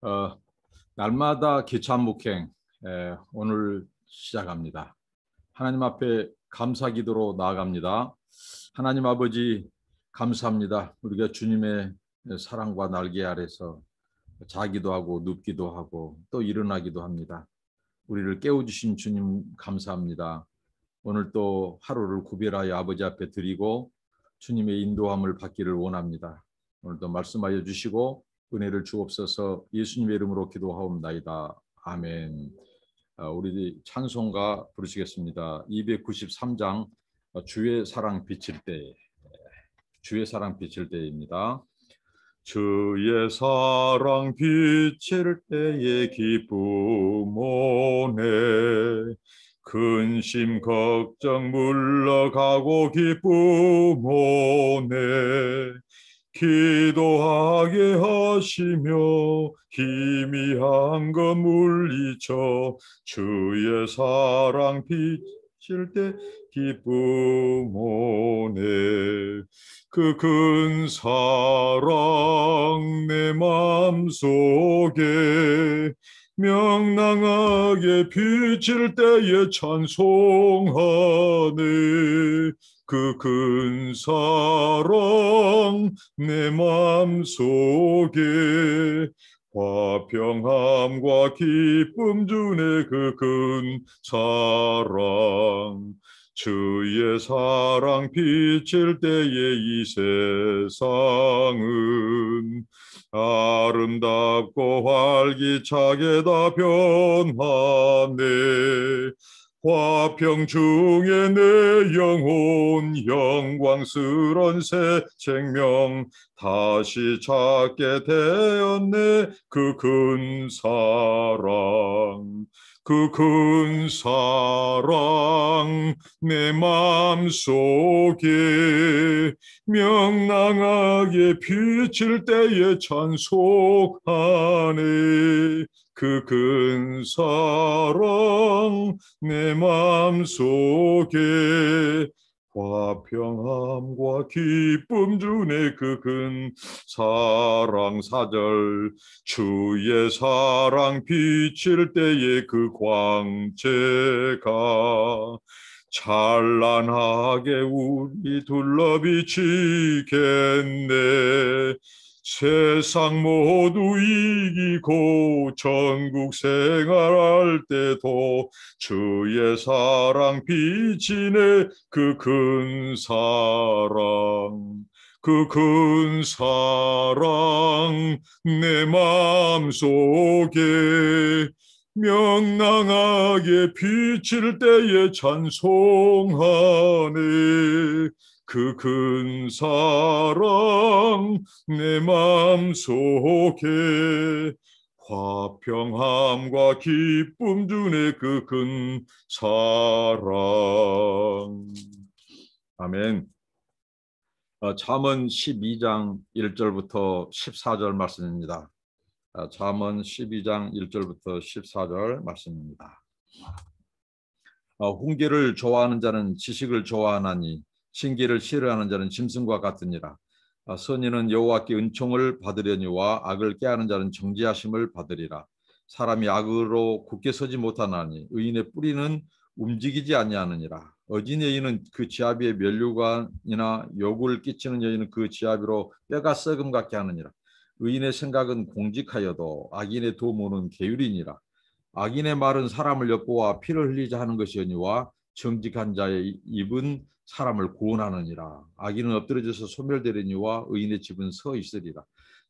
어, 날마다 기차 목행 오늘 시작합니다. 하나님 앞에 감사 기도로 나아갑니다. 하나님 아버지 감사합니다. 우리가 주님의 사랑과 날개 아래서 자기도 하고 눕기도 하고 또 일어나기도 합니다. 우리를 깨워주신 주님 감사합니다. 오늘 또 하루를 구별하여 아버지 앞에 드리고 주님의 인도함을 받기를 원합니다. 오늘도 말씀하여 주시고 은혜를 주옵소서. 예수님의 이름으로 기도하옵나이다. 아멘. 우리 찬송가 부르시겠습니다. 293장 주의 사랑 비칠 때, 주의 사랑 비칠 때입니다. 주의 사랑 비칠 때의 기쁨 오네, 근심 걱정 물러가고 기쁨 오네, 기도하게 하시며 희미한 것 물리쳐 주의 사랑 비칠 때 기쁨 오네. 그 큰 사랑 내 맘속에 명랑하게 비칠 때에 찬송하네. 그 큰 사랑 내 맘속에 화평함과 기쁨 주네. 그 큰 사랑, 주의 사랑 비칠 때에 이 세상은 아름답고 활기차게 다 변하네. 화평 중에 내 영혼 영광스런 새 생명 다시 찾게 되었네. 그 큰 사랑, 그 큰 사랑 내 맘속에 명랑하게 비칠 때에 찬송하네. 그 큰 사랑 내 맘속에 화평함과 기쁨 주네. 그 큰 사랑. 4절, 주의 사랑 비칠 때에 그 광채가 찬란하게 우리 둘러 비치겠네. 세상 모두 이기고 천국 생활할 때도 주의 사랑 비치네. 그 큰 사랑, 그 큰 사랑 내 마음속에 명랑하게 비칠 때에 찬송하네. 그 큰 사랑 내 마음속에 화평함과 기쁨 주네. 그 큰 사랑. 아멘. 잠언 12장 1절부터 14절 말씀입니다. 잠언 12장 1절부터 14절 말씀입니다. 훈계를 좋아하는 자는 지식을 좋아하나니 신기를 싫어하는 자는 짐승과 같으니라. 선인은 여호와께 은총을 받으려니와 악을 꾀하는 자는 정죄하심을 받으리라. 사람이 악으로 굳게 서지 못하나니 의인의 뿌리는 움직이지 아니하느니라. 어진 여인은 그 지아비의 면류관이나 욕을 끼치는 여인은 그 지아비로 뼈가 썩음 같게 하느니라. 의인의 생각은 공직하여도 악인의 도모는 계율이니라. 악인의 말은 사람을 엿보아 피를 흘리자 하는 것이오니와 정직한 자의 입은 사람을 구원하느니라. 악인은 엎드려져서 소멸되려니와 의인의 집은 서 있으리라.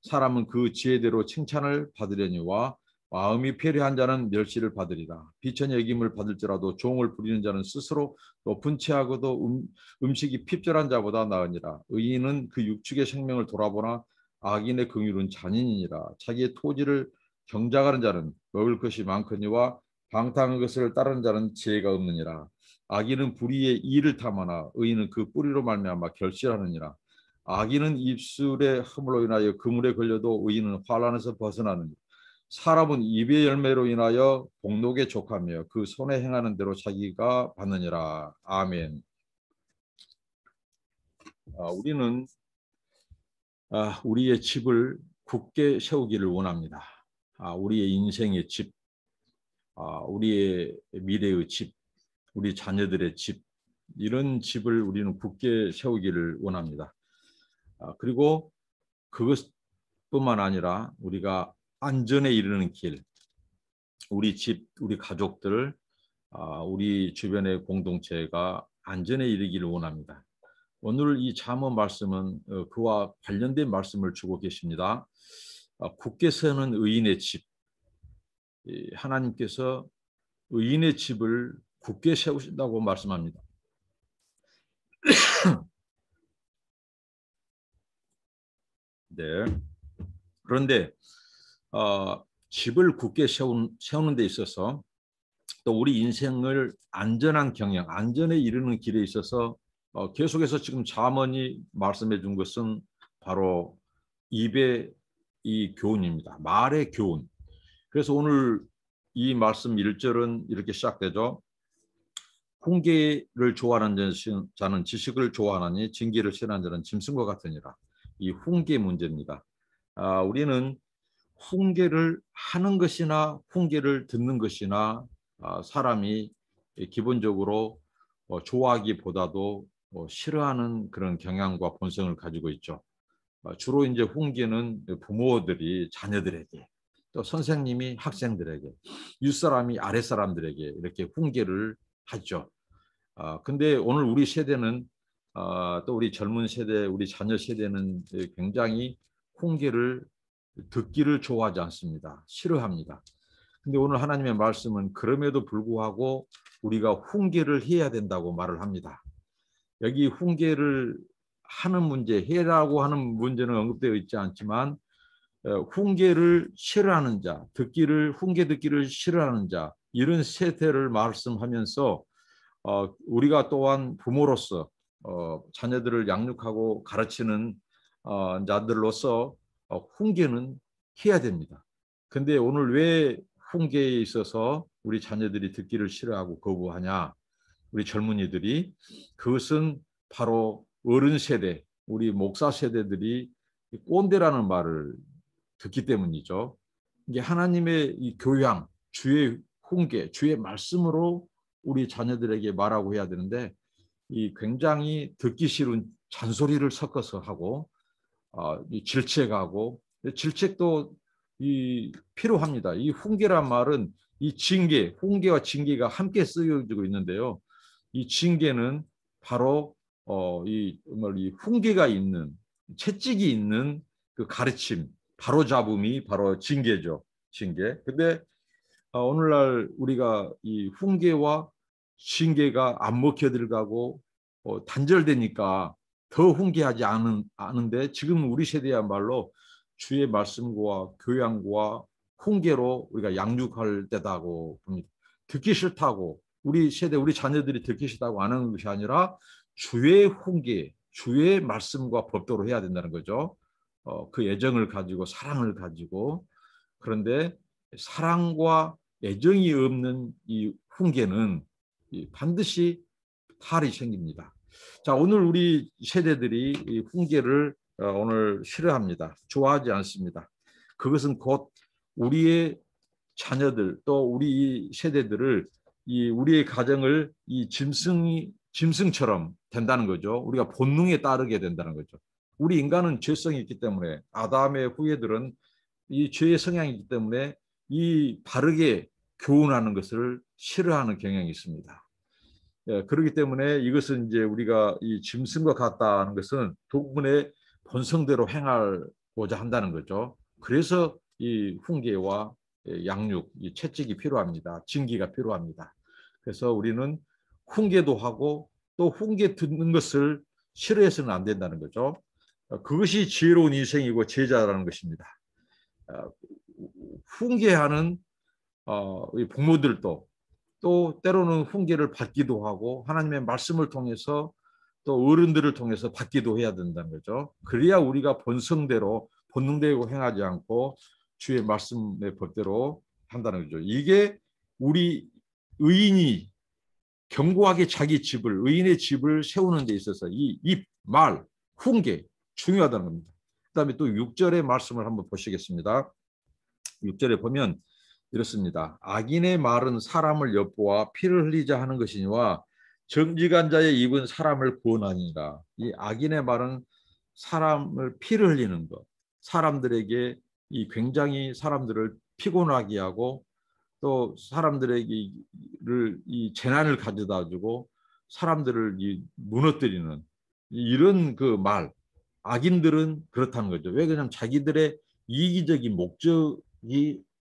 사람은 그 지혜대로 칭찬을 받으려니와 마음이 패리한 자는 멸시를 받으리라. 비천의 여김을 받을지라도 종을 부리는 자는 스스로 높은 채하고도 음식이 핍절한 자보다 나으니라. 의인은 그 육축의 생명을 돌아보나 악인의 긍휼은 잔인이니라. 자기의 토지를 경작하는 자는 먹을 것이 많거니와 방탕한 것을 따르는 자는 지혜가 없느니라. 악인은 불의의 이를 탐하나 의인은 그 뿌리로 말미암아 결실하느니라. 악인은 입술의 허물로 인하여 그물에 걸려도 의인은 환난에서 벗어나느니라. 사람은 입의 열매로 인하여 복록에 족하며 그 손에 행하는 대로 자기가 받느니라. 아멘. 우리는 우리의 집을 굳게 세우기를 원합니다. 우리의 인생의 집, 우리의 미래의 집, 우리 자녀들의 집, 이런 집을 우리는 굳게 세우기를 원합니다. 그리고 그것뿐만 아니라 우리가 안전에 이르는 길, 우리 집, 우리 가족들, 우리 주변의 공동체가 안전에 이르기를 원합니다. 오늘 이 잠언 말씀은 그와 관련된 말씀을 주고 계십니다. 굳게 서는 의인의 집, 하나님께서 의인의 집을 굳게 세우신다고 말씀합니다. 네. 그런데 집을 굳게 세우는 데 있어서 또 우리 인생을 안전한 경영, 안전에 이르는 길에 있어서 계속해서 지금 잠언이 말씀해 준 것은 바로 입의 이 교훈입니다. 말의 교훈. 그래서 오늘 이 말씀 1절은 이렇게 시작되죠. 훈계를 좋아하는 자는 지식을 좋아하나니 징계를 싫어하는 자는 짐승과 같으니라. 이 훈계 문제입니다. 우리는 훈계를 하는 것이나 훈계를 듣는 것이나 사람이 기본적으로 좋아하기보다도 싫어하는 그런 경향과 본성을 가지고 있죠. 주로 이제 훈계는 부모들이 자녀들에게, 또 선생님이 학생들에게, 윗사람이 아랫사람들에게 이렇게 훈계를 하죠. 근데 오늘 우리 세대는 또 우리 젊은 세대, 우리 자녀 세대는 굉장히 훈계를 듣기를 좋아하지 않습니다. 싫어합니다. 근데 오늘 하나님의 말씀은 그럼에도 불구하고 우리가 훈계를 해야 된다고 말을 합니다. 여기 훈계를 하는 문제, 해라고 하는 문제는 언급되어 있지 않지만 훈계를 싫어하는 자, 훈계 듣기를 싫어하는 자, 이런 세대를 말씀하면서 우리가 또한 부모로서 자녀들을 양육하고 가르치는 자들로서 훈계는 해야 됩니다. 근데 오늘 왜 훈계에 있어서 우리 자녀들이 듣기를 싫어하고 거부하냐? 우리 젊은이들이, 그것은 바로 어른 세대, 우리 목사 세대들이 꼰대라는 말을 듣기 때문이죠. 이게 하나님의 이 교양, 주의 훈계, 주의 말씀으로 우리 자녀들에게 말하고 해야 되는데, 이 굉장히 듣기 싫은 잔소리를 섞어서 하고 질책하고, 질책도 필요합니다. 이 훈계란 말은 이 징계, 훈계와 징계가 함께 쓰여지고 있는데요. 이 징계는 바로 이 훈계가 있는, 채찍이 있는 그 가르침, 바로잡음이 바로 징계죠. 징계. 근데 오늘날 우리가 이 훈계와 징계가 안 먹혀 들어가고 단절되니까 더 훈계하지 않은데, 지금 우리 세대야말로 주의 말씀과 교양과 훈계로 우리가 양육할 때다고 봅니다. 듣기 싫다고 우리 세대, 우리 자녀들이 듣기 싫다고 안 하는 것이 아니라 주의 훈계, 주의 말씀과 법도로 해야 된다는 거죠. 그 애정을 가지고, 사랑을 가지고. 그런데 사랑과 애정이 없는 이 훈계는 반드시 탈이 생깁니다. 자, 오늘 우리 세대들이 이 훈계를 오늘 싫어합니다. 좋아하지 않습니다. 그것은 곧 우리의 자녀들, 또 우리 세대들을, 우리의 가정을 짐승처럼 된다는 거죠. 우리가 본능에 따르게 된다는 거죠. 우리 인간은 죄성이 있기 때문에, 아담의 후예들은 이 죄의 성향이 있기 때문에 이 바르게 교훈하는 것을 싫어하는 경향이 있습니다. 그렇기 때문에 이것은 이제 우리가 이 짐승과 같다는 것은 도군의 본성대로 행하고자 한다는 거죠. 그래서 이 훈계와 양육, 이 채찍이 필요합니다. 징계가 필요합니다. 그래서 우리는 훈계도 하고 또 훈계 듣는 것을 싫어해서는 안 된다는 거죠. 그것이 지혜로운 인생이고 제자라는 것입니다. 훈계하는 부모들도 또 때로는 훈계를 받기도 하고, 하나님의 말씀을 통해서 또 어른들을 통해서 받기도 해야 된다는 거죠. 그래야 우리가 본능대로 행하지 않고 주의 말씀의 법대로 한다는 거죠. 이게 우리 의인이 견고하게 자기 집을, 의인의 집을 세우는 데 있어서 이 입, 말, 훈계 중요하다는 겁니다. 그다음에 또 6절의 말씀을 한번 보시겠습니다. 6절에 보면 이렇습니다. 악인의 말은 사람을 엿보아 피를 흘리자 하는 것이니와 정직한 자의 입은 사람을 구원하니라. 이 악인의 말은 사람을 피를 흘리는 것, 사람들에게 이 굉장히 사람들을 피곤하게 하고 또 사람들에게 이 재난을 가져다 주고 사람들을 무너뜨리는 이런 그 말, 악인들은 그렇다는 거죠. 왜 그러냐면 자기들의 이기적인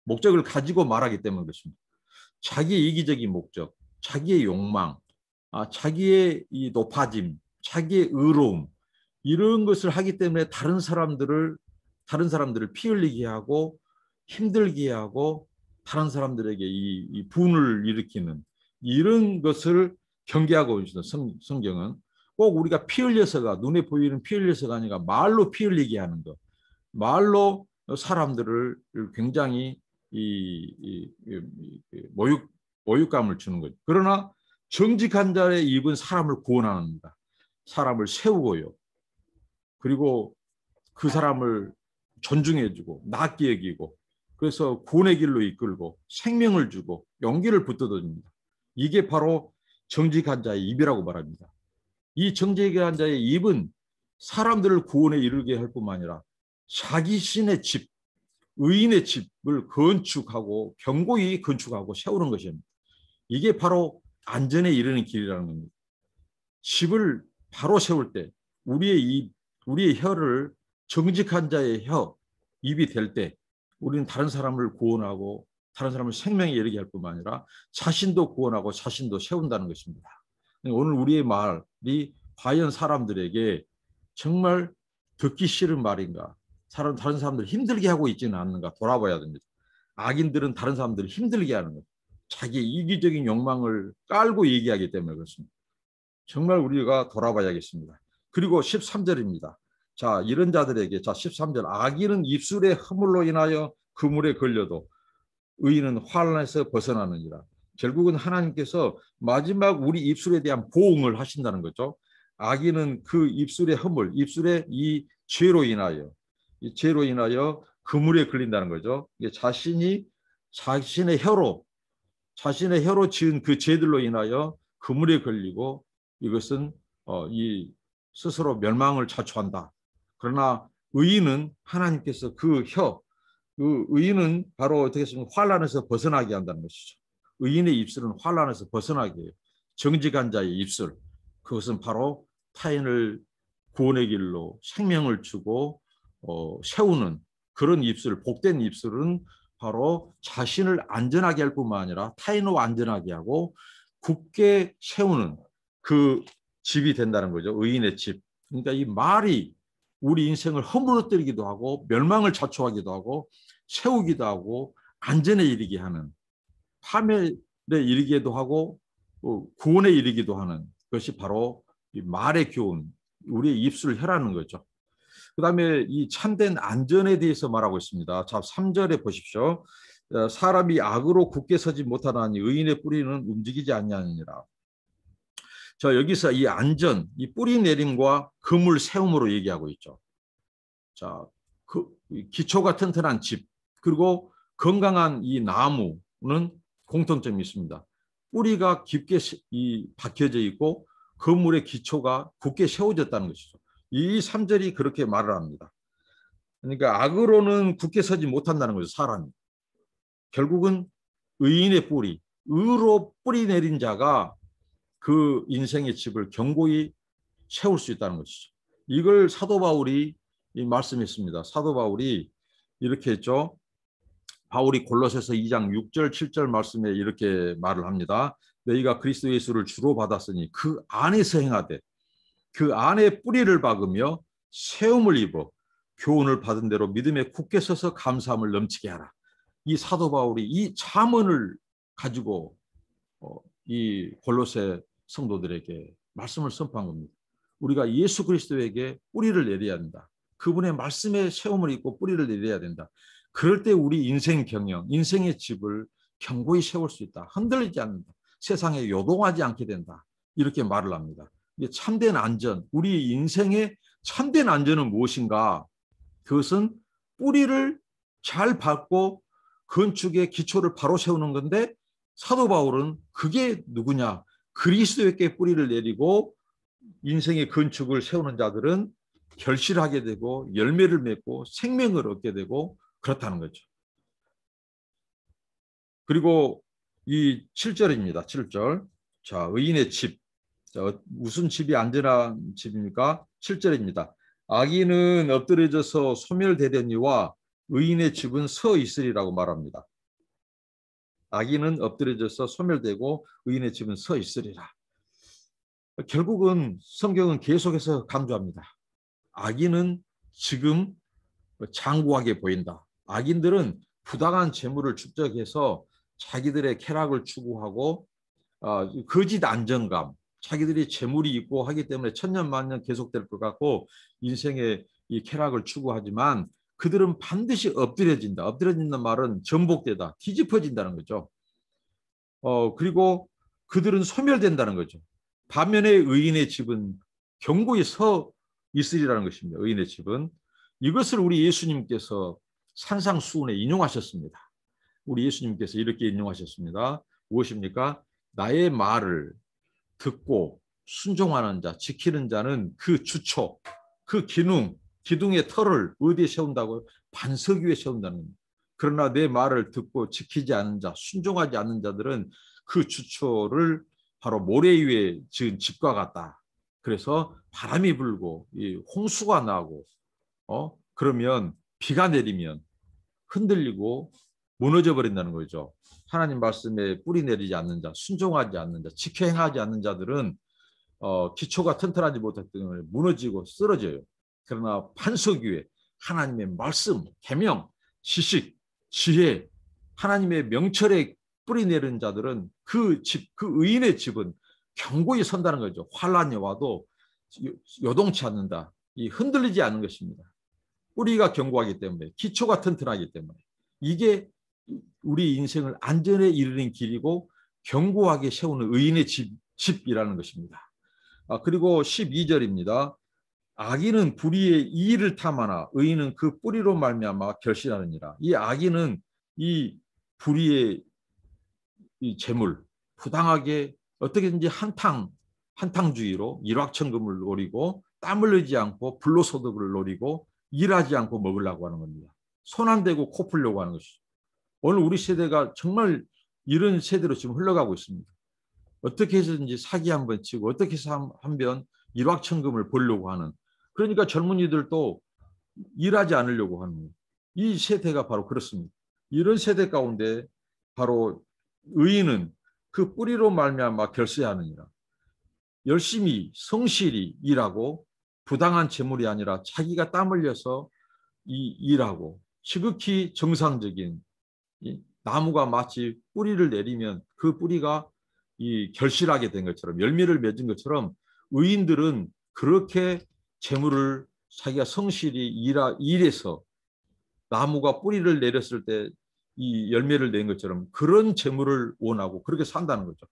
목적을 가지고 말하기 때문에 그렇습니다. 자기의 이기적인 목적, 자기의 욕망, 자기의 이 높아짐, 자기의 의로움 이런 것을 하기 때문에 다른 사람들을 피 흘리게 하고 힘들게 하고 다른 사람들에게 이 분을 일으키는 이런 것을 경계하고 있습니다. 성경은 꼭 우리가 피 흘려서가 눈에 보이는 피 흘려서가 아니라 말로 피 흘리게 하는 것, 말로 사람들을 굉장히 모욕감을 주는 거죠. 그러나 정직한 자의 입은 사람을 구원합니다. 사람을 세우고요. 그리고 그 사람을 존중해주고 낮게 여기고 그래서 구원의 길로 이끌고 생명을 주고 용기를 붙들어줍니다. 이게 바로 정직한 자의 입이라고 말합니다. 이 정직한 자의 입은 사람들을 구원에 이르게 할 뿐만 아니라 자기 신의 집, 의인의 집을 건축하고 견고히 건축하고 세우는 것입니다. 이게 바로 안전에 이르는 길이라는 겁니다. 집을 바로 세울 때 우리의 혀를 정직한 자의 입이 될 때 우리는 다른 사람을 구원하고 다른 사람을 생명에 이르게 할 뿐만 아니라 자신도 구원하고 자신도 세운다는 것입니다. 오늘 우리의 말이 과연 사람들에게 정말 듣기 싫은 말인가? 다른 사람들을 힘들게 하고 있지는 않는가? 돌아봐야 됩니다. 악인들은 다른 사람들을 힘들게 하는 거예요. 자기의 이기적인 욕망을 깔고 얘기하기 때문에 그렇습니다. 정말 우리가 돌아봐야겠습니다. 그리고 13절입니다. 자, 이런 자들에게 13절 악인은 입술의 허물로 인하여 그물에 걸려도 의인은 환난에서 벗어나느니라. 결국은 하나님께서 마지막 우리 입술에 대한 보응을 하신다는 거죠. 악인은 그 입술의 허물, 입술의 이 죄로 인하여 그물에 걸린다는 거죠. 자신의 혀로 지은 그 죄들로 인하여 그물에 걸리고 이것은 이 스스로 멸망을 자초한다. 그러나 의인은 하나님께서 그 의인은 바로 어떻게 했으면 환난에서 벗어나게 한다는 것이죠. 의인의 입술은 환난에서 벗어나게 해요. 정직한 자의 입술, 그것은 바로 타인을 구원의 길로 생명을 주고 세우는 그런 입술, 복된 입술은 바로 자신을 안전하게 할 뿐만 아니라 타인을 안전하게 하고 굳게 세우는 그 집이 된다는 거죠. 의인의 집. 그러니까 이 말이 우리 인생을 허물어뜨리기도 하고 멸망을 자초하기도 하고 세우기도 하고 안전에 이르게 하는 파멸에 이르기도 하고 구원에 이르기도 하는 것이 바로 이 말의 교훈, 우리의 입술 혀라는 거죠. 그 다음에 이 참된 안전에 대해서 말하고 있습니다. 자, 3절에 보십시오. 사람이 악으로 굳게 서지 못하나니 의인의 뿌리는 움직이지 아니하느니라. 자, 여기서 이 안전, 이 뿌리 내림과 그물 세움으로 얘기하고 있죠. 자, 그 기초가 튼튼한 집, 그리고 건강한 이 나무는 공통점이 있습니다. 뿌리가 깊게 박혀져 있고 그물의 기초가 굳게 세워졌다는 것이죠. 이 3절이 그렇게 말을 합니다. 그러니까 악으로는 굳게 서지 못한다는 거죠. 사람이. 결국은 의인의 뿌리, 의로 뿌리 내린 자가 그 인생의 집을 견고히 세울 수 있다는 것이죠. 이걸 사도 바울이 말씀했습니다. 사도 바울이 이렇게 했죠. 바울이 골로새서 2장 6절 7절 말씀에 이렇게 말을 합니다. 너희가 그리스도 예수를 주로 받았으니 그 안에서 행하되 그 안에 뿌리를 박으며 세움을 입어 교훈을 받은 대로 믿음에 굳게 서서 감사함을 넘치게 하라. 이 사도 바울이 이 잠언을 가지고 이 골로새 성도들에게 말씀을 선포한 겁니다. 우리가 예수 그리스도에게 뿌리를 내려야 된다. 그분의 말씀에 세움을 입고 뿌리를 내려야 된다. 그럴 때 우리 인생 경영, 인생의 집을 견고히 세울 수 있다. 흔들리지 않는다. 세상에 요동하지 않게 된다. 이렇게 말을 합니다. 참된 안전, 우리 인생의 참된 안전은 무엇인가? 그것은 뿌리를 잘 밟고 건축의 기초를 바로 세우는 건데 사도 바울은 그게 누구냐? 그리스도에게 뿌리를 내리고 인생의 건축을 세우는 자들은 결실하게 되고 열매를 맺고 생명을 얻게 되고 그렇다는 거죠. 그리고 이 7절입니다. 7절. 자, 의인의 집. 자, 무슨 집이 안전한 집입니까? 7절입니다. 악인은 엎드려져서 소멸되려니와 의인의 집은 서 있으리라고 말합니다. 악인은 엎드려져서 소멸되고 의인의 집은 서 있으리라. 결국은 성경은 계속해서 강조합니다. 악인은 지금 장구하게 보인다. 악인들은 부당한 재물을 축적해서 자기들의 쾌락을 추구하고 거짓 안정감, 자기들이 재물이 있고 하기 때문에 천년만년 계속될 것 같고 인생의 이 쾌락을 추구하지만 그들은 반드시 엎드려진다. 엎드려진다는 말은 전복되다, 뒤집어진다는 거죠. 그리고 그들은 소멸된다는 거죠. 반면에 의인의 집은 견고히 서 있으리라는 것입니다. 의인의 집은. 이것을 우리 예수님께서 산상수훈에 인용하셨습니다. 우리 예수님께서 이렇게 인용하셨습니다. 무엇입니까? 나의 말을 듣고 순종하는 자, 지키는 자는 그 주초, 그 기둥의 털을 어디에 세운다고요? 반석 위에 세운다는 겁니다. 그러나 내 말을 듣고 지키지 않는 자, 순종하지 않는 자들은 그 주초를 바로 모래 위에 지은 집과 같다. 그래서 바람이 불고 홍수가 나고 그러면 비가 내리면 흔들리고 무너져 버린다는 거죠. 하나님 말씀에 뿌리 내리지 않는 자, 순종하지 않는 자, 지켜 행하지 않는 자들은 기초가 튼튼하지 못했기 때문에 무너지고 쓰러져요. 그러나 반석 위에 하나님의 말씀, 계명, 지식, 지혜, 하나님의 명철에 뿌리 내린 자들은 그 집, 그 의인의 집은 견고히 선다는 거죠. 환란이 와도 요동치 않는다. 흔들리지 않는 것입니다. 뿌리가 견고하기 때문에, 기초가 튼튼하기 때문에. 이게 우리 인생을 안전에 이르는 길이고 견고하게 세우는 의인의 집이라는 것입니다. 그리고 12절입니다. 악인은 불의의 이의를 탐하나 의인은 그 뿌리로 말미암아 결실하느니라. 이 악인은 이 불의의 이 재물, 부당하게 어떻게든지 한탕주의로 일확천금을 노리고 땀을 흘리지 않고 불로소득을 노리고 일하지 않고 먹으려고 하는 겁니다. 손 안 대고 코 풀려고 하는 것이죠. 오늘 우리 세대가 정말 이런 세대로 지금 흘러가고 있습니다. 어떻게 해서든지 사기 한번 치고 어떻게 해서 한번 일확천금을 벌려고 하는, 그러니까 젊은이들도 일하지 않으려고 하는 거예요. 이 세대가 바로 그렇습니다. 이런 세대 가운데 바로 의인은 그 뿌리로 말미암아 결실하느니라. 열심히 성실히 일하고 부당한 재물이 아니라 자기가 땀 흘려서 일하고 지극히 정상적인 나무가 마치 뿌리를 내리면 그 뿌리가 결실하게 된 것처럼 열매를 맺은 것처럼 의인들은 그렇게 재물을 자기가 성실히 일해서 나무가 뿌리를 내렸을 때 이 열매를 낸 것처럼 그런 재물을 원하고 그렇게 산다는 거죠.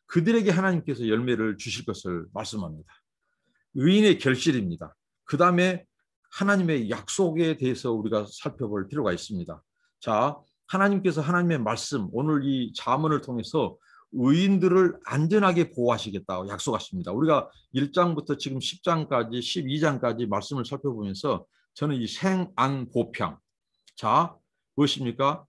그들에게 하나님께서 열매를 주실 것을 말씀합니다. 의인의 결실입니다. 그 다음에 하나님의 약속에 대해서 우리가 살펴볼 필요가 있습니다. 자, 하나님께서 하나님의 말씀, 오늘 이 잠언을 통해서 의인들을 안전하게 보호하시겠다고 약속하십니다. 우리가 1장부터 지금 10장까지 12장까지 말씀을 살펴보면서 저는 이 생안보평, 자, 무엇입니까?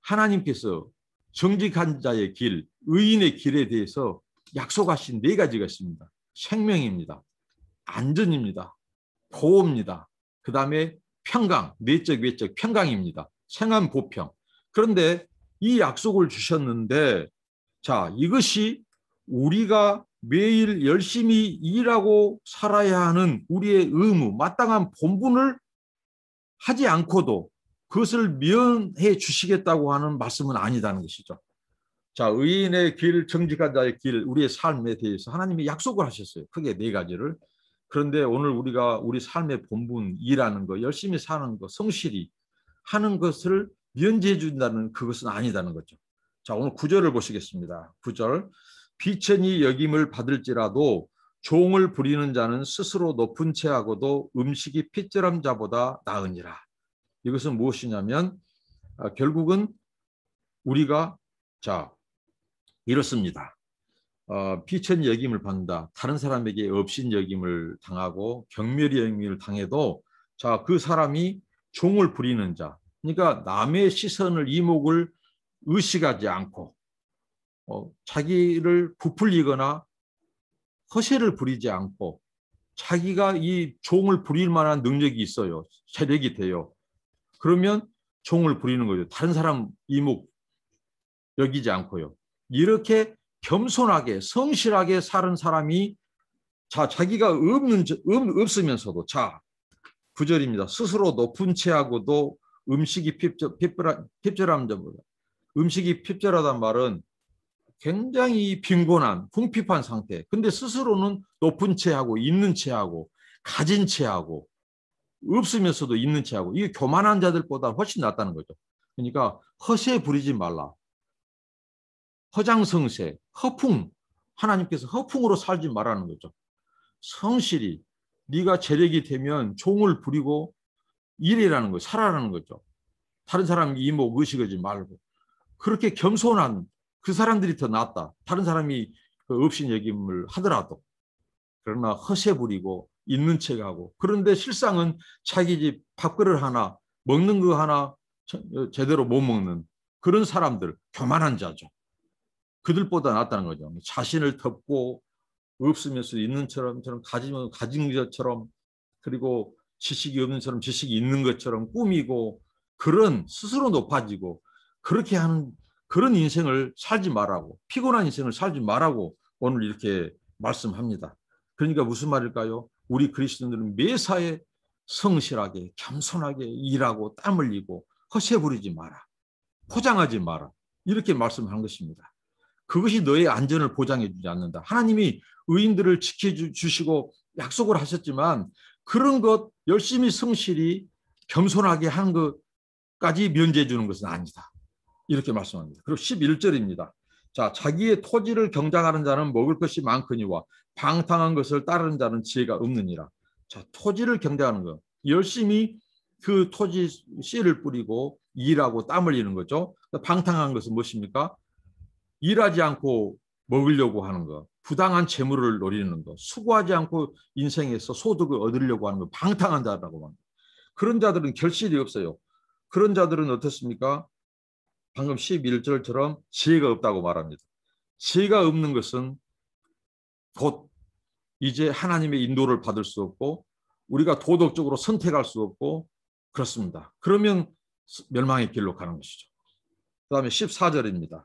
하나님께서 정직한 자의 길, 의인의 길에 대해서 약속하신 4가지가 있습니다. 생명입니다. 안전입니다. 보호입니다. 그 다음에 평강, 내적 외적 평강입니다. 생안보평. 그런데 이 약속을 주셨는데, 자, 이것이 우리가 매일 열심히 일하고 살아야 하는 우리의 의무, 마땅한 본분을 하지 않고도 그것을 면해 주시겠다고 하는 말씀은 아니다는 것이죠. 자, 의인의 길, 정직한 자의 길, 우리의 삶에 대해서 하나님이 약속을 하셨어요. 크게 4가지를. 그런데 오늘 우리가 우리 삶의 본분, 일하는 거, 열심히 사는 거, 성실히 하는 것을 면제해 준다는 그것은 아니다는 거죠. 자, 오늘 9절을 보시겠습니다. 9절. 비천히 여김을 받을지라도 종을 부리는 자는 스스로 높은 채하고도 음식이 핏절한 자보다 나으니라. 이것은 무엇이냐면 결국은 우리가 자 이렇습니다. 비천 여김을 받는다. 다른 사람에게 업신 여김을 당하고 경멸 여김을 당해도 자, 그 사람이 종을 부리는 자. 그러니까 남의 시선을 이목을 의식하지 않고 자기를 부풀리거나 허세를 부리지 않고 자기가 이 종을 부릴 만한 능력이 있어요. 세력이 돼요. 그러면 종을 부리는 거죠. 다른 사람 이목 여기지 않고요. 이렇게 겸손하게 성실하게 사는 사람이 자기가 없으면서도 9절입니다. 스스로 높은 채하고도 음식이 핍절한 점보다 음식이 핍절하단 말은 굉장히 빈곤한 궁핍한 상태. 근데 스스로는 높은 채하고 있는 채하고 가진 채하고 없으면서도 있는 채하고 이게 교만한 자들보다 훨씬 낫다는 거죠. 그러니까 허세 부리지 말라. 허장성세, 허풍, 하나님께서 허풍으로 살지 말라는 거죠. 성실히 네가 재력이 되면 종을 부리고 일이라는 거, 살아라는 거죠. 다른 사람 이목 의식하지 말고 그렇게 겸손한 그 사람들이 더 낫다. 다른 사람이 업신 여김을 하더라도 그러나 허세 부리고 있는 척하고 그런데 실상은 자기 집 밥그릇 하나 먹는 거 하나 제대로 못 먹는 그런 사람들 교만한 자죠. 그들보다 낫다는 거죠. 자신을 덮고 없으면서 있는 처럼 가지면 가진 것처럼 그리고 지식이 없는 처럼 지식이 있는 것처럼 꾸미고 그런 스스로 높아지고 그렇게 하는 그런 인생을 살지 말라고 피곤한 인생을 살지 말라고 오늘 이렇게 말씀합니다. 그러니까 무슨 말일까요? 우리 그리스도인들은 매사에 성실하게 겸손하게 일하고 땀 흘리고 허세 부리지 마라. 포장하지 마라. 이렇게 말씀한 것입니다. 그것이 너의 안전을 보장해 주지 않는다. 하나님이 의인들을 지켜주시고 약속을 하셨지만 그런 것 열심히 성실히 겸손하게 하는 것까지 면제해 주는 것은 아니다. 이렇게 말씀합니다. 그리고 11절입니다. 자, 자기의 토지를 경작하는 자는 먹을 것이 많거니와 방탕한 것을 따르는 자는 지혜가 없느니라. 자, 토지를 경작하는 것. 열심히 그 토지 씨를 뿌리고 일하고 땀 흘리는 거죠. 방탕한 것은 무엇입니까? 일하지 않고 먹으려고 하는 것, 부당한 재물을 노리는 것, 수고하지 않고 인생에서 소득을 얻으려고 하는 것, 방탕한 자라고 합니다. 그런 자들은 결실이 없어요. 그런 자들은 어떻습니까? 방금 11절처럼 지혜가 없다고 말합니다. 지혜가 없는 것은 곧 이제 하나님의 인도를 받을 수 없고 우리가 도덕적으로 선택할 수 없고 그렇습니다. 그러면 멸망의 길로 가는 것이죠. 그 다음에 14절입니다.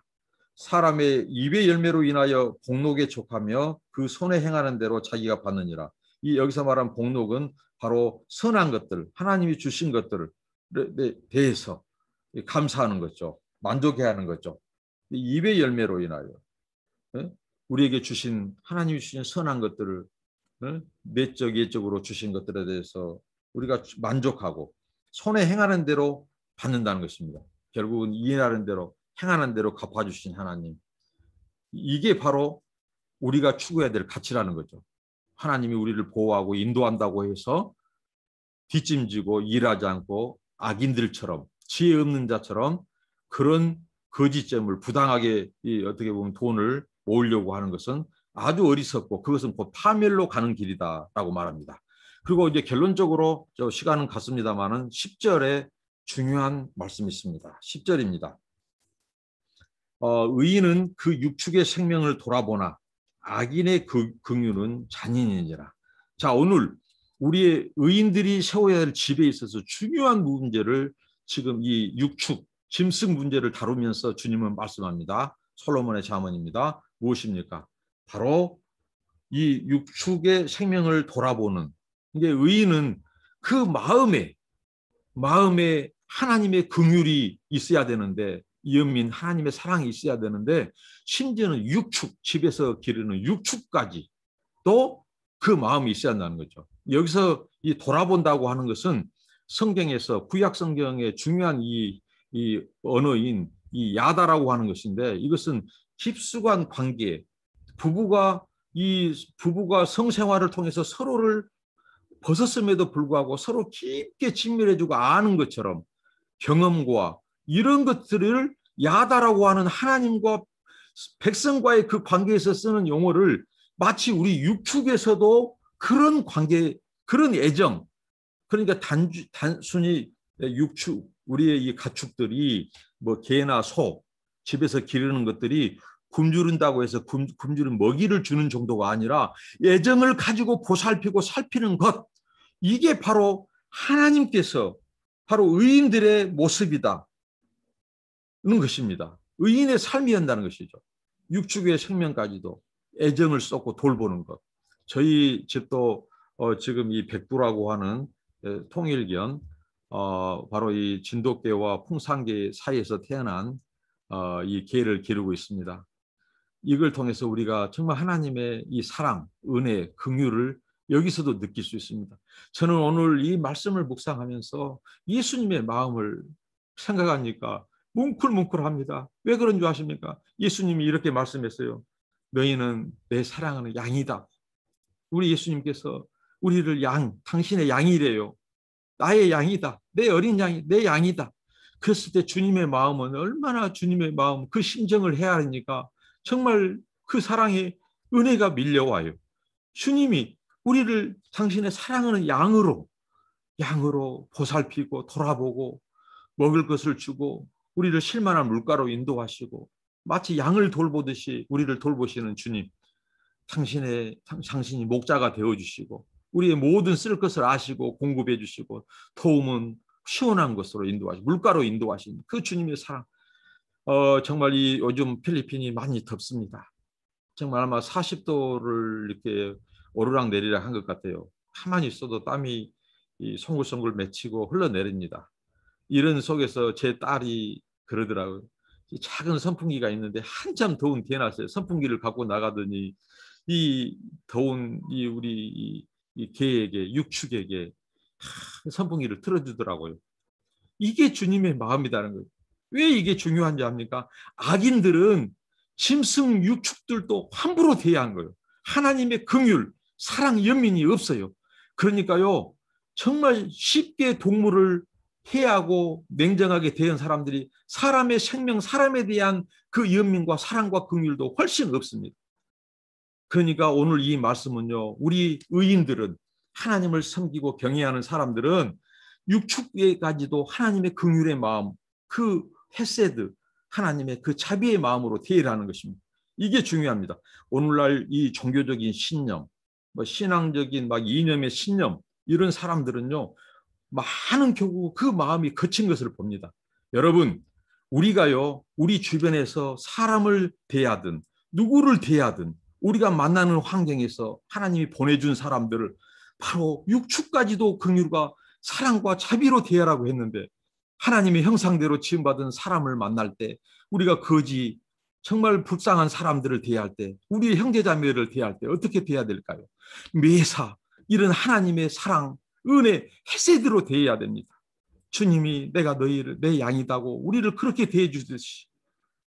사람의 입의 열매로 인하여 복록에 족하며 그 손에 행하는 대로 자기가 받느니라. 이 여기서 말한 복록은 바로 선한 것들, 하나님이 주신 것들에 대해서 감사하는 거죠. 만족해야 하는 거죠. 입의 열매로 인하여 우리에게 주신 하나님이 주신 선한 것들을 내적 예적으로 주신 것들에 대해서 우리가 만족하고 손에 행하는 대로 받는다는 것입니다. 결국은 이해하는 대로 행하는 대로 갚아주신 하나님. 이게 바로 우리가 추구해야 될 가치라는 거죠. 하나님이 우리를 보호하고 인도한다고 해서 뒷짐지고 일하지 않고 악인들처럼 지혜 없는 자처럼 그런 거짓점을 부당하게 어떻게 보면 돈을 모으려고 하는 것은 아주 어리석고 그것은 곧 파멸로 가는 길이다라고 말합니다. 그리고 이제 결론적으로 시간은 갔습니다만은 10절에 중요한 말씀이 있습니다. 10절입니다. 의인은 그 육축의 생명을 돌아보나 악인의 긍휼은 잔인이니라. 자, 오늘 우리의 의인들이 세워야 할 집에 있어서 중요한 문제를 지금 이 육축, 짐승 문제를 다루면서 주님은 말씀합니다. 솔로몬의 잠언입니다. 무엇입니까? 바로 이 육축의 생명을 돌아보는 이게 의인은 그 마음에 하나님의 긍휼이 있어야 되는데 연민 하나님의 사랑이 있어야 되는데 심지어는 육축 집에서 기르는 육축까지 또 그 마음이 있어야 한다는 거죠. 여기서 이 돌아본다고 하는 것은 성경에서 구약 성경의 중요한 이 언어인 이 야다라고 하는 것인데 이것은 깊숙한 관계 부부가 성생활을 통해서 서로를 벗었음에도 불구하고 서로 깊게 친밀해지고 아는 것처럼 경험과 이런 것들을 야다라고 하는 하나님과 백성과의 그 관계에서 쓰는 용어를 마치 우리 육축에서도 그런 관계, 그런 애정, 그러니까 단순히 육축, 우리의 이 가축들이 뭐 개나 소, 집에서 기르는 것들이 굶주른다고 해서 굶주린 먹이를 주는 정도가 아니라 애정을 가지고 보살피고 살피는 것, 이게 바로 하나님께서 바로 의인들의 모습이다 는 것입니다. 의인의 삶이었다는 것이죠. 육축의 생명까지도 애정을 쏟고 돌보는 것. 저희 집도 지금 이 백두라고 하는 통일견, 바로 이 진돗개와 풍산개 사이에서 태어난 이 개를 기르고 있습니다. 이걸 통해서 우리가 정말 하나님의 이 사랑, 은혜, 긍휼을 여기서도 느낄 수 있습니다. 저는 오늘 이 말씀을 묵상하면서 예수님의 마음을 생각하니까 뭉클뭉클합니다. 왜 그런 줄 아십니까? 예수님이 이렇게 말씀했어요. 너희는 내 사랑하는 양이다. 우리 예수님께서 우리를 당신의 양이래요. 나의 양이다. 내 어린 양이 내 양이다. 그랬을 때 주님의 마음은 얼마나 주님의 마음, 그 심정을 헤아리니까 정말 그 사랑의 은혜가 밀려와요. 주님이 우리를 당신의 사랑하는 양으로 보살피고 돌아보고 먹을 것을 주고 우리를 쉴만한 물가로 인도하시고 마치 양을 돌보듯이 우리를 돌보시는 주님, 당신이 목자가 되어주시고 우리의 모든 쓸 것을 아시고 공급해 주시고 도움은 시원한 것으로 인도하시고 물가로 인도하신 그 주님의 사랑. 정말 이 요즘 필리핀이 많이 덥습니다. 정말 아마 40도를 이렇게 오르락내리락 한 것 같아요. 가만히 있어도 땀이 이 송글송글 맺히고 흘러내립니다. 이런 속에서 제 딸이 그러더라고요. 작은 선풍기가 있는데 한참 더운 대낮에 선풍기를 갖고 나가더니 이 더운 이 개에게 육축에게 선풍기를 틀어주더라고요. 이게 주님의 마음이라는 거예요. 왜 이게 중요한지 압니까? 악인들은 짐승 육축들도 함부로 대해한 거예요. 하나님의 긍휼, 사랑, 연민이 없어요. 그러니까요, 정말 쉽게 동물을 해하고 냉정하게 대한 사람들이 사람의 생명, 사람에 대한 그 연민과 사랑과 긍휼도 훨씬 없습니다. 그러니까 오늘 이 말씀은요, 우리 의인들은 하나님을 섬기고 경외하는 사람들은 육축에까지도 하나님의 긍휼의 마음, 그 헤세드, 하나님의 그 자비의 마음으로 대하는 것입니다. 이게 중요합니다. 오늘날 이 종교적인 신념, 뭐 신앙적인 막 이념의 신념, 이런 사람들은요, 많은 경우 그 마음이 거친 것을 봅니다. 여러분, 우리가요, 우리 주변에서 사람을 대하든 누구를 대하든 우리가 만나는 환경에서 하나님이 보내준 사람들을 바로 육축까지도 긍휼과 사랑과 자비로 대하라고 했는데 하나님의 형상대로 지음받은 사람을 만날 때 우리가 거지 정말 불쌍한 사람들을 대할 때 우리의 형제자매를 대할 때 어떻게 대해야 될까요? 매사 이런 하나님의 사랑, 은혜, 헤세드로 대해야 됩니다. 주님이 내가 너희를 내 양이다고 우리를 그렇게 대해 주듯이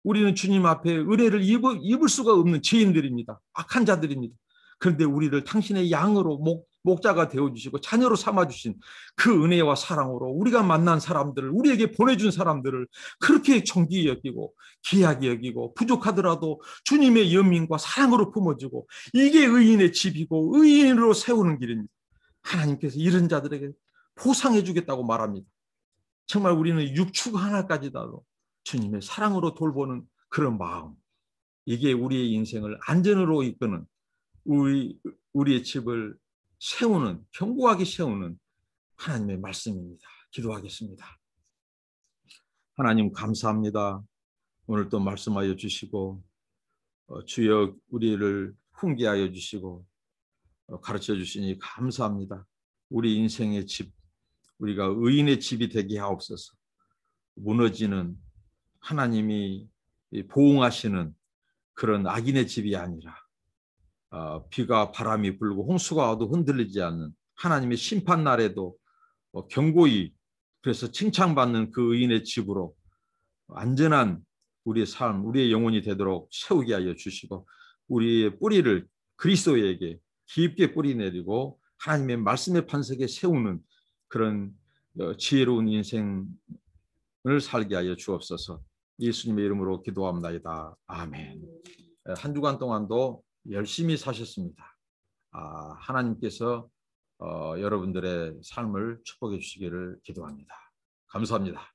우리는 주님 앞에 은혜를 입을 수가 없는 죄인들입니다. 악한 자들입니다. 그런데 우리를 당신의 양으로 목자가 되어주시고 자녀로 삼아주신 그 은혜와 사랑으로 우리가 만난 사람들을 우리에게 보내준 사람들을 그렇게 존귀히 여기고 귀하게 여기고 부족하더라도 주님의 연민과 사랑으로 품어주고 이게 의인의 집이고 의인으로 세우는 길입니다. 하나님께서 이런 자들에게 보상해 주겠다고 말합니다. 정말 우리는 육축 하나까지도 주님의 사랑으로 돌보는 그런 마음, 이게 우리의 인생을 안전으로 이끄는 우리의 집을 세우는, 견고하게 세우는 하나님의 말씀입니다. 기도하겠습니다. 하나님 감사합니다. 오늘 또 말씀하여 주시고 주여 우리를 훈계하여 주시고 가르쳐 주시니 감사합니다. 우리 인생의 집, 우리가 의인의 집이 되게 하옵소서. 무너지는 하나님이 보응하시는 그런 악인의 집이 아니라 비가 바람이 불고 홍수가 와도 흔들리지 않는 하나님의 심판 날에도 견고히 그래서 칭찬받는 그 의인의 집으로 안전한 우리의 삶, 우리의 영혼이 되도록 세우게 하여 주시고 우리의 뿌리를 그리스도에게 깊게 뿌리 내리고 하나님의 말씀의 반석에 세우는 그런 지혜로운 인생을 살게 하여 주옵소서. 예수님의 이름으로 기도합나이다. 아멘. 한 주간 동안도 열심히 사셨습니다. 하나님께서 여러분들의 삶을 축복해 주시기를 기도합니다. 감사합니다.